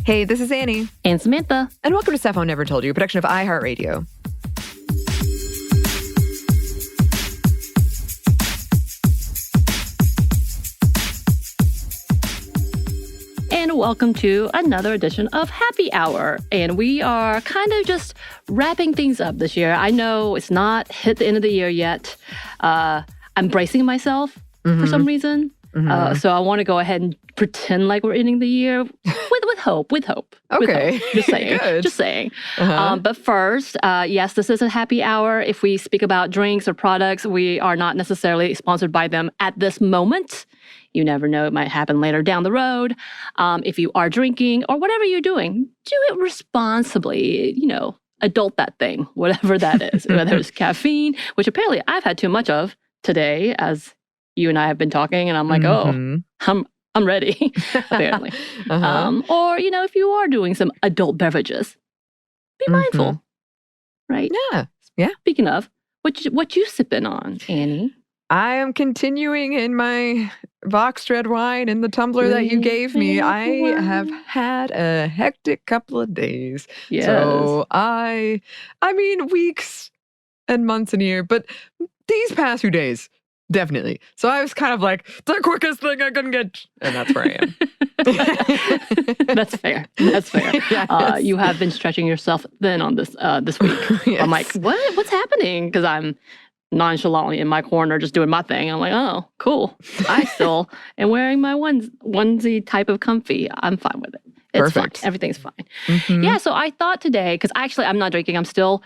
Hey, this is Annie. And Samantha. And welcome to Stuff I Never Told You, a production of iHeartRadio. And welcome to another edition of Happy Hour. And we are kind of just wrapping things up this year. I know it's not hit the end of the year yet. I'm bracing myself for some reason. So I want to go ahead and pretend like we're ending the year with hope. Okay. Just saying. Just saying. But first, yes, this is a happy hour. If we speak about drinks or products, we are not necessarily sponsored by them at this moment. You never know. It might happen later down the road. If you are drinking or whatever you're doing, do it responsibly. Adult that thing, whatever that is. Whether it's caffeine, which apparently I've had too much of today, as you and I have been talking, and I'm like, I'm ready, apparently. Or, if you are doing some adult beverages, be mindful, right? Yeah. Speaking of, what you sipping on, Annie? I am continuing in my boxed red wine in the tumbler that you gave me. I have had a hectic couple of days. Yes. So I mean, weeks and months and a year, but these past few days, definitely. So I was kind of like, the quickest thing I can get. And that's where I am. That's fair. Yes. You have been stretching yourself thin on this week. Yes. I'm like, what's happening? Because I'm nonchalantly in my corner just doing my thing. I'm like, oh, cool. I still am wearing my onesie type of comfy. I'm fine with it. It's Perfect. Fine. Everything's fine. Yeah, so I thought today, because actually I'm not drinking. I'm still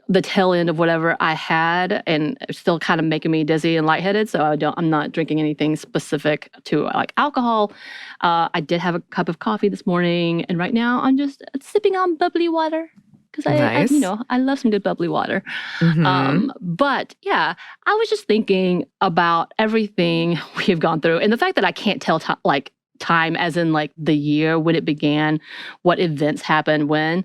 the tail end of whatever I had, and it's still kind of making me dizzy and lightheaded. So I'm not drinking anything specific to like alcohol. I did have a cup of coffee this morning, and right now I'm just sipping on bubbly water because I love some good bubbly water. But yeah, I was just thinking about everything we have gone through, and the fact that I can't tell time as in like the year when it began, what events happened when.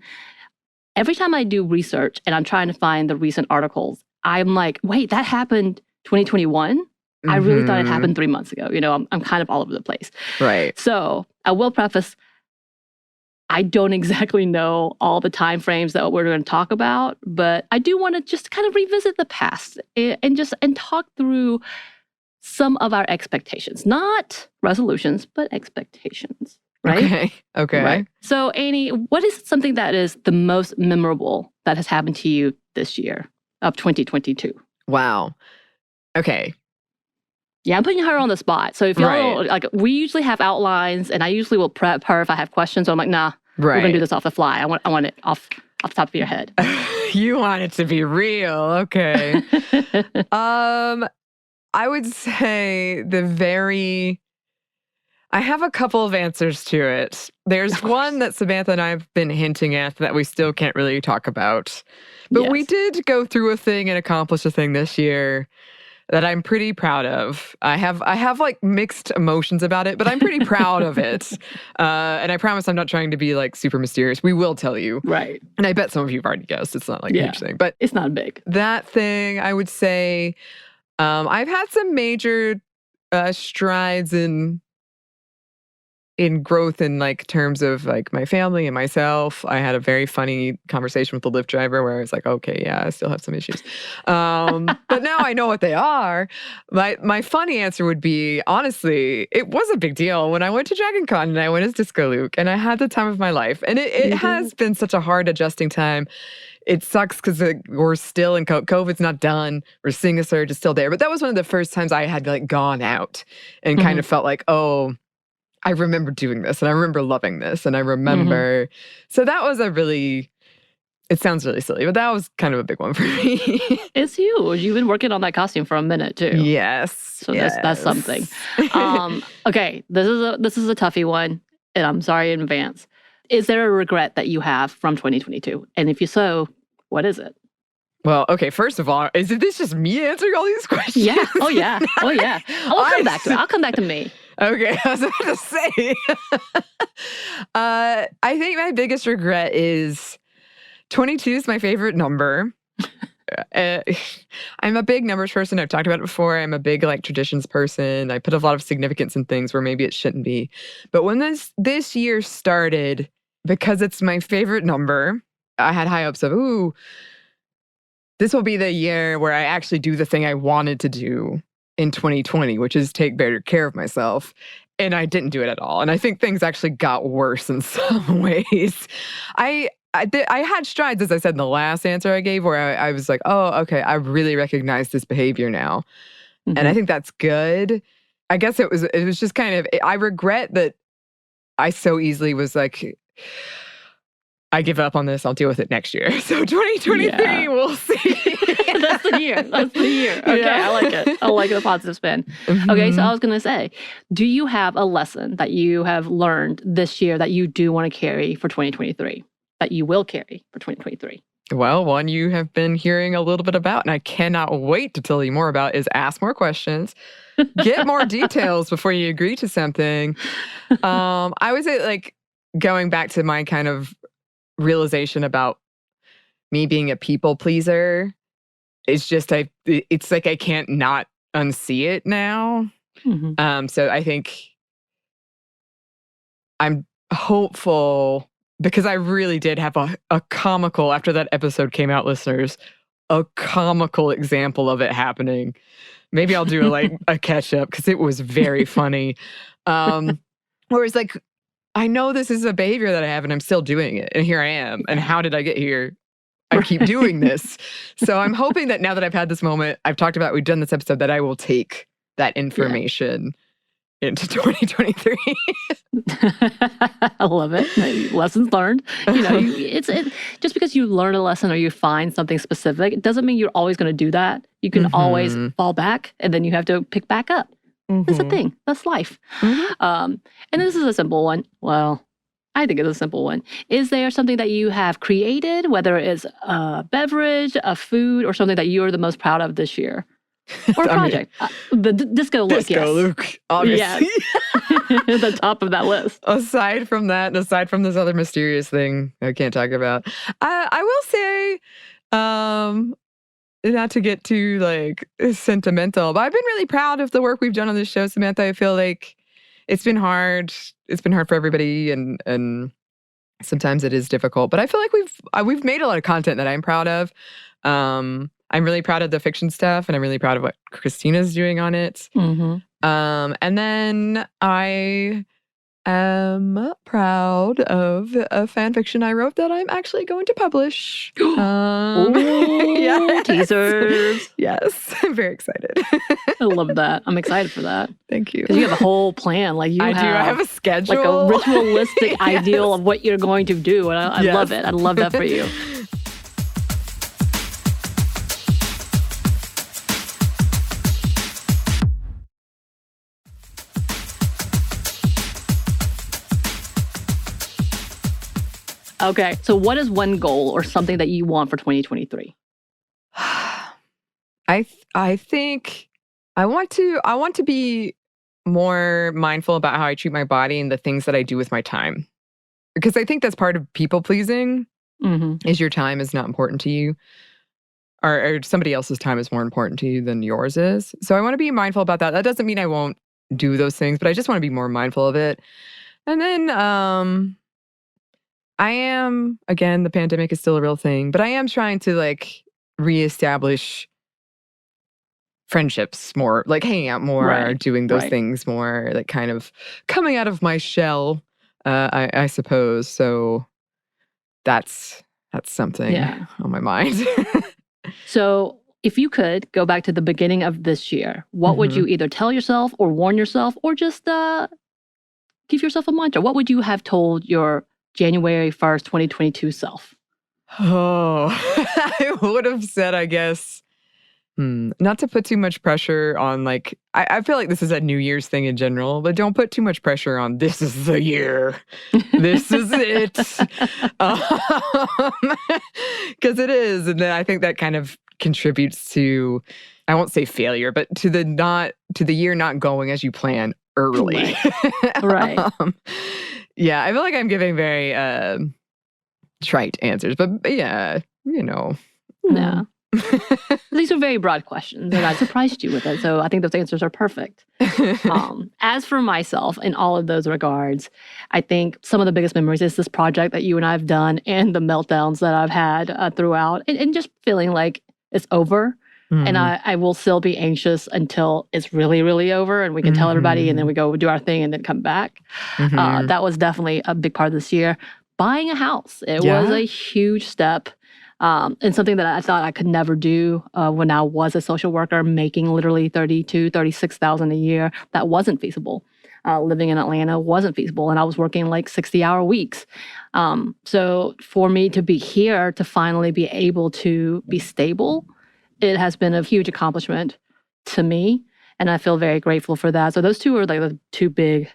Every time I do research and I'm trying to find the recent articles, I'm like, wait, that happened 2021? I really thought it happened 3 months ago. I'm kind of all over the place. Right. So I will preface, I don't exactly know all the time frames that we're going to talk about, but I do want to just kind of revisit the past and talk through some of our expectations. Not resolutions, but expectations. Right? Okay. Right. So, Annie, what is something that is the most memorable that has happened to you this year of 2022? Wow. Okay. Yeah, I'm putting her on the spot. So if y'all we usually have outlines, and I usually will prep her if I have questions. So I'm like, nah, we're gonna do this off the fly. I want it off the top of your head. You want it to be real, okay? I would say I have a couple of answers to it. There's one that Samantha and I have been hinting at that we still can't really talk about. But we did go through a thing and accomplish a thing this year that I'm pretty proud of. I have like mixed emotions about it, but I'm pretty proud of it. And I promise I'm not trying to be like super mysterious. We will tell you. Right. And I bet some of you have already guessed. It's not like a huge thing. But it's not big. That thing, I would say, I've had some major strides in growth in like terms of like my family and myself. I had a very funny conversation with the Lyft driver where I was like, okay, yeah, I still have some issues. But now I know what they are. My funny answer would be, honestly, it was a big deal when I went to Dragon Con and I went as Disco Luke and I had the time of my life. And it has been such a hard adjusting time. It sucks because we're still in COVID's not done. We're seeing a surge, it's still there. But that was one of the first times I had like gone out and kind of felt like, oh, I remember doing this and I remember loving this and I remember. So that was it sounds really silly, but that was kind of a big one for me. It's huge. You've been working on that costume for a minute too. Yes. So that's something. Okay, this is a toughie one, and I'm sorry in advance. Is there a regret that you have from 2022? And if you so, what is it? Well, okay, first of all, is this just me answering all these questions? Yeah. Oh, yeah. I'll come back to it. I'll come back to me. Okay, I was about to say. I think my biggest regret is 22 is my favorite number. I'm a big numbers person. I've talked about it before. I'm a big like traditions person. I put a lot of significance in things where maybe it shouldn't be. But when this year started, because it's my favorite number, I had high hopes of, ooh, this will be the year where I actually do the thing I wanted to do in 2020, which is take better care of myself. And I didn't do it at all. And I think things actually got worse in some ways. I had strides, as I said in the last answer I gave, where I was like, oh, okay, I really recognize this behavior now. And I think that's good. I guess it was just kind of, I regret that I so easily was like, I give up on this. I'll deal with it next year. So 2023, we'll see. That's the year. That's the year. Okay, I like it. I like the positive spin. Okay, so I was going to say, do you have a lesson that you have learned this year that you do want to carry for 2023, that you will carry for 2023? Well, one you have been hearing a little bit about, and I cannot wait to tell you more about, is ask more questions. Get more details before you agree to something. I would say, like, going back to my kind of realization about me being a people pleaser, it's just it's like I can't not unsee it now. So I think I'm hopeful, because I really did have a comical, after that episode came out, listeners, a comical example of it happening. Maybe I'll do a catch up, because it was very funny. Whereas like, I know this is a behavior that I have and I'm still doing it. And here I am. And how did I get here? I keep doing this. So I'm hoping that now that I've had this moment, I've talked about, we've done this episode, that I will take that information into 2023. I love it. Maybe lessons learned. You know, it's just because you learn a lesson or you find something specific, it doesn't mean you're always going to do that. You can always fall back, and then you have to pick back up. That's a thing. That's life. And this is a simple one. Well, I think it's a simple one. Is there something that you have created, whether it's a beverage, a food, or something that you are the most proud of this year? Or a project? The disco look, Disco Luke, obviously. Yes. The top of that list. Aside from that, and aside from this other mysterious thing I can't talk about, I will say, not to get too like sentimental, but I've been really proud of the work we've done on this show, Samantha. I feel like it's been hard. It's been hard for everybody, and sometimes it is difficult. But I feel like we've made a lot of content that I'm proud of. I'm really proud of the fiction stuff, and I'm really proud of what Christina's doing on it. And then I am proud of a fan fiction I wrote that I'm actually going to publish. Yes. Teasers. Yes, I'm very excited. I love that. I'm excited for that. Thank you. Because you have a whole plan. Like I do. I have a schedule. Like a ritualistic ideal of what you're going to do. And I love it. I love that for you. Okay, so what is one goal or something that you want for 2023? I think I want to be more mindful about how I treat my body and the things that I do with my time. Because I think that's part of people pleasing, is your time is not important to you. Or somebody else's time is more important to you than yours is. So I want to be mindful about that. That doesn't mean I won't do those things, but I just want to be more mindful of it. And then I am, again, the pandemic is still a real thing, but I am trying to like reestablish friendships more, like hanging out more, doing those things more, like kind of coming out of my shell, I suppose. So that's something on my mind. So if you could go back to the beginning of this year, what would you either tell yourself or warn yourself or just give yourself a mantra? What would you have told your January 1st, 2022 self? Oh, I would have said, I guess, not to put too much pressure on, like, I feel like this is a New Year's thing in general, but don't put too much pressure on, this is the year. This is it. Because it is. And then I think that kind of contributes to, I won't say failure, but to the year not going as you plan early. Right. Yeah, I feel like I'm giving very trite answers, but yeah, you know. Yeah. These are very broad questions, and I surprised you with it. So I think those answers are perfect. As for myself, in all of those regards, I think some of the biggest memories is this project that you and I have done and the meltdowns that I've had throughout, and just feeling like it's over. And I will still be anxious until it's really, really over and we can tell everybody and then we go do our thing and then come back. That was definitely a big part of this year. Buying a house. It was a huge step. And something that I thought I could never do when I was a social worker, making literally $32,000, $36,000 a year. That wasn't feasible. Living in Atlanta wasn't feasible, and I was working like 60-hour weeks. So for me to be here, to finally be able to be stable, it has been a huge accomplishment to me, and I feel very grateful for that. So those two are like the two big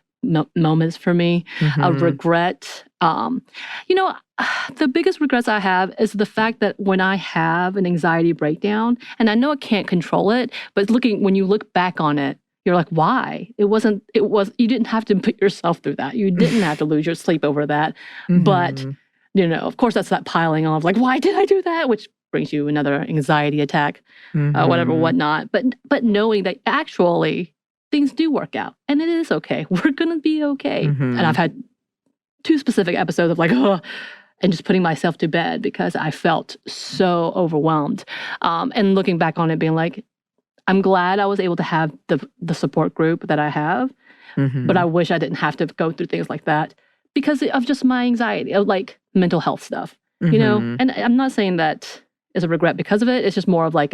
moments for me. A regret. The biggest regrets I have is the fact that when I have an anxiety breakdown, and I know I can't control it, but when you look back on it, you're like, why? You didn't have to put yourself through that. You didn't have to lose your sleep over that. But, of course, that's that piling on of like, why did I do that? Which brings you another anxiety attack, whatnot. But knowing that actually things do work out and it is okay. We're going to be okay. And I've had 2 specific episodes of like, and just putting myself to bed because I felt so overwhelmed. And looking back on it being like, I'm glad I was able to have the support group that I have, but I wish I didn't have to go through things like that because of just my anxiety, of like mental health stuff, And I'm not saying that is a regret because of it. It's just more of like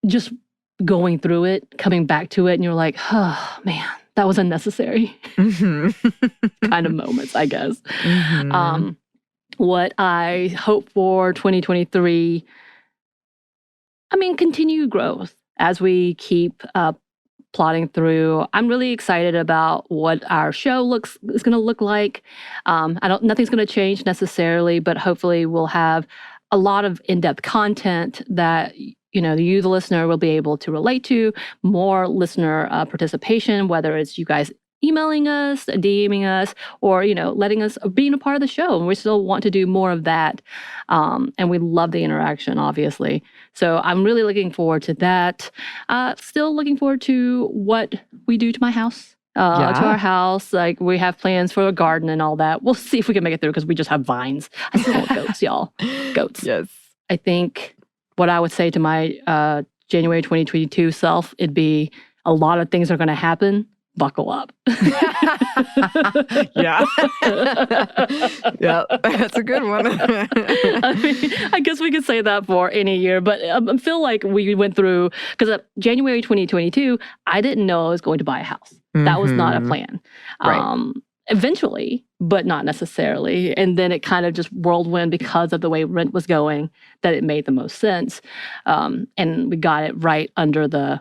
just going through it, coming back to it, and you're like, oh man, that was unnecessary kind of moments, I guess. What I hope for 2023, continued growth as we keep plotting through. I'm really excited about what our show is going to look like. Nothing's going to change necessarily, but hopefully we'll have a lot of in-depth content that you, the listener, will be able to relate to, more listener participation, whether it's you guys emailing us, DMing us, or, letting us being a part of the show. And we still want to do more of that. And we love the interaction, obviously. So I'm really looking forward to that. Still looking forward to what we do to my house. To our house. Like, we have plans for a garden and all that. We'll see if we can make it through because we just have vines. I still want goats, y'all. Goats. Yes. I think what I would say to my January 2022 self, it'd be a lot of things are going to happen. Buckle up. Yeah. Yeah, that's a good one. I guess we could say that for any year, but I feel like we went through, because January 2022, I didn't know I was going to buy a house. That was not a plan. Right. Eventually, but not necessarily. And then it kind of just whirlwind because of the way rent was going, that it made the most sense. And we got it right under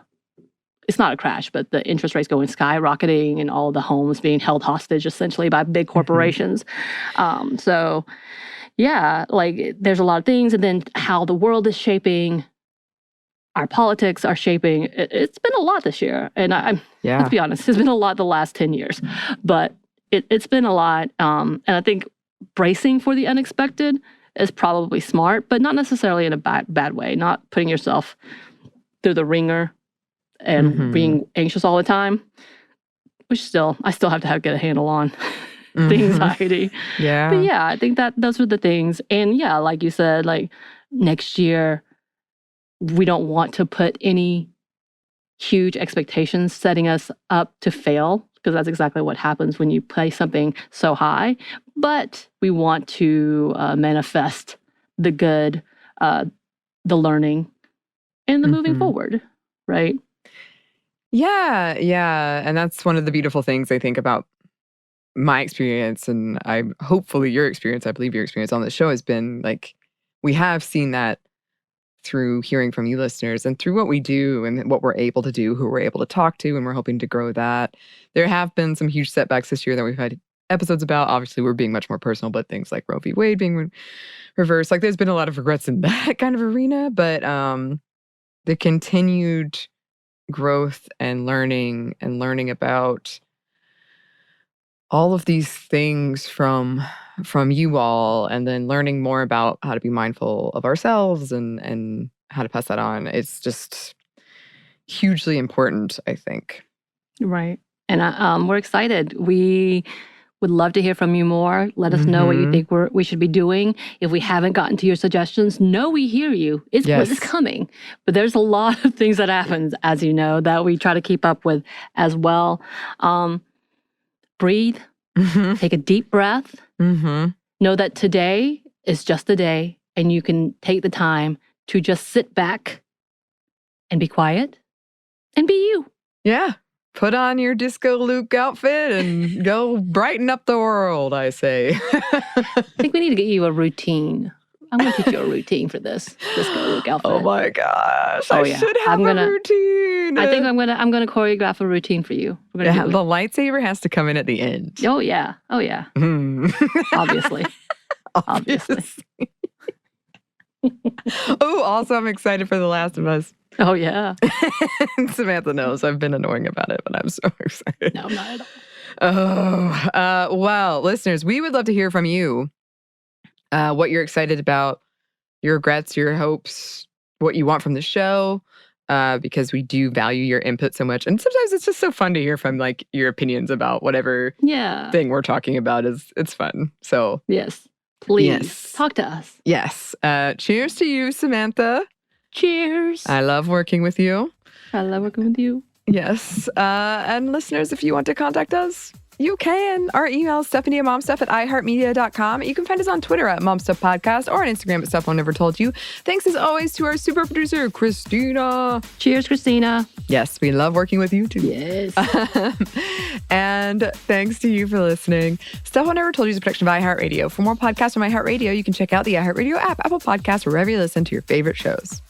it's not a crash, but the interest rates going skyrocketing and all the homes being held hostage essentially by big corporations. So yeah, like there's a lot of things. And then how the world is shaping, our politics are shaping. It's been a lot this year. And let's be honest, it's been a lot the last 10 years. But it's been a lot. And I think bracing for the unexpected is probably smart, but not necessarily in a bad way. Not putting yourself through the ringer and being anxious all the time, which I still have to get a handle on the anxiety. Yeah. But yeah, I think that those are the things. And yeah, like you said, like next year, we don't want to put any huge expectations setting us up to fail, because that's exactly what happens when you play something so high. But we want to manifest the good, the learning, and the moving forward, right? Yeah, yeah. And that's one of the beautiful things I think about my experience, and hopefully your experience, I believe your experience on the show has been like, we have seen that through hearing from you listeners and through what we do and what we're able to do, who we're able to talk to, and we're hoping to grow that. There have been some huge setbacks this year that we've had episodes about. Obviously, we're being much more personal, but things like Roe v. Wade being reversed, like there's been a lot of regrets in that kind of arena, but the continued growth and learning about all of these things from you all, and then learning more about how to be mindful of ourselves and how to pass that on. It's just hugely important, I think. Right. And we're excited. We would love to hear from you more. Let us know what you think we should be doing. If we haven't gotten to your suggestions, know we hear you. It's coming. But there's a lot of things that happens, as you know, that we try to keep up with as well. Breathe. Take a deep breath. Know that today is just a day, and you can take the time to just sit back and be quiet and be you. Yeah. Put on your Disco Luke outfit and go brighten up the world, I say. I think we need to get you a routine. I'm going to teach you a routine for this Disco Luke outfit. Oh my gosh. I should have a routine. I think I'm gonna choreograph a routine for you. The lightsaber has to come in at the end. Oh yeah. Obviously. Oh, also I'm excited for The Last of Us. Oh yeah. Samantha knows I've been annoying about it, but I'm so excited. No, not at all. Well, listeners, we would love to hear from you. What you're excited about, your regrets, your hopes, what you want from the show, because we do value your input so much. And sometimes it's just so fun to hear from like your opinions about whatever thing we're talking about. It's fun. So yes, please talk to us. Yes. Cheers to you, Samantha. Cheers. I love working with you. I love working with you. Yes. And listeners, if you want to contact us, you can. Our email is stephanie@momstuff@iheartmedia.com. You can find us on Twitter @momstuffpodcast or on Instagram at Stuff I Never Told You. Thanks as always to our super producer, Christina. Cheers, Christina. Yes, we love working with you too. Yes. And thanks to you for listening. Stuff I Never Told You is a production of iHeartRadio. For more podcasts from iHeartRadio, you can check out the iHeartRadio app, Apple Podcasts, wherever you listen to your favorite shows.